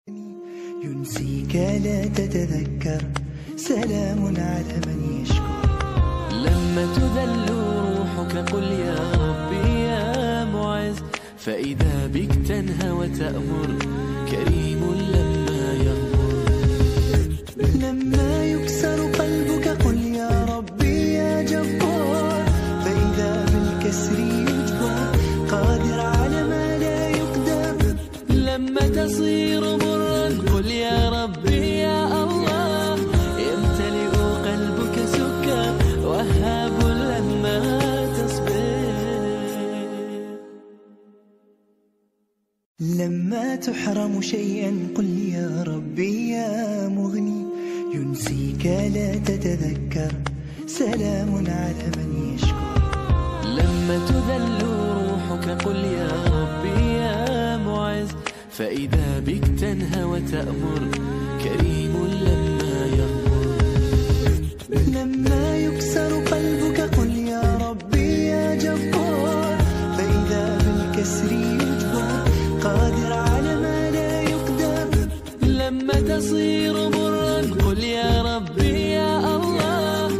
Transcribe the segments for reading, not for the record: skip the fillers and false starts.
ينسيك لا تتذكر، سلام على من يشكو. لما تذل روحك قل يا ربي يا معز، فإذا بك تنهى وتأمر، كريم لما يغمر. لما يكسر قلبك قل يا ربي يا جبار، فإذا بالكسر يجبر، قادر على ما لا يقدر. لما تصير مرا قل يا ربي يا الله، يمتلئ قلبك سكا، وهاب لما تصبر. لما تحرم شيئا قل يا ربي يا مغني، ينسيك لا تتذكر، سلام على من يشكو. لما تذل روحك قل يا ربي يا معز، فإذا بك تنهى وتأمر، كريم لما يغمر. لما يكسر قلبك قل يا ربي يا جبار، فإذا بالكسر يجبر، قادر على ما لا يقدر. لما تصير مرا قل يا ربي يا الله،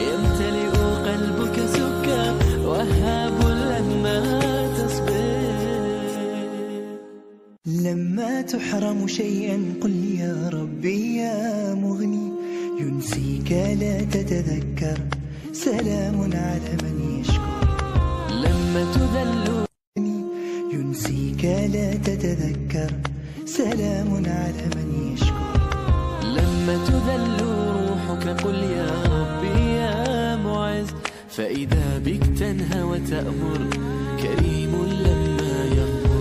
يمتلئ قلبك سكا، وهاب لما تصبر. لما تحرم شيئا قل يا ربي يا مغني، ينسيك لا تتذكر، سلام على من يشكو. لما تذل ينسيك لا تتذكر، سلام على من يشكو. لما تذل روحك قل يا ربي يا معز، فإذا بك تنهى وتأمر، كريم لما يغمر.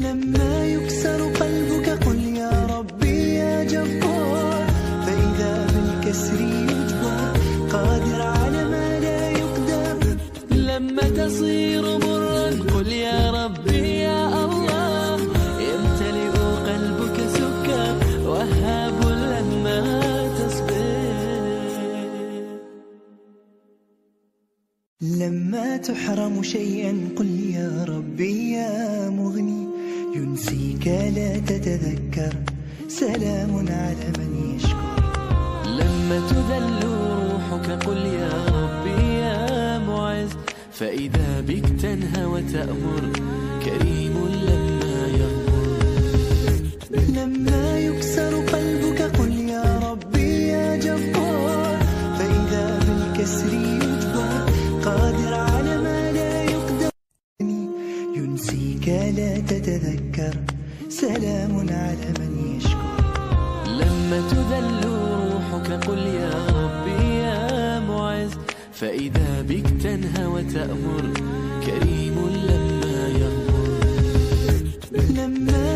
لما يكسر قلبك قل يا ربي يا جبار، فإذا بالكسر يجبر، قادر على ما لا يقدر. لما تصير مرا قل يا ربي يا الله، يمتلئ قلبك سكا، وهاب لما تصبر. لما تحرم شيئا قل يا ربي يا مغني، ينسيك لا تتذكر، سلام على من يشكو. لما تذل روحك قل يا ربي يا معز، فإذا بك تنهى وتأمر، كريم لما يغمر. لما يكسر قلبك قل يا ربي يا جبار، فإذا بالكسر يجبر، قادر على ما لا يقدر. ينسيك لا تتذكر، سلام على من يشكو. لما تذل روحك قل يا ربي يا معز، فإذا بك تنهى وتأمر، كريم لما يغمر. لما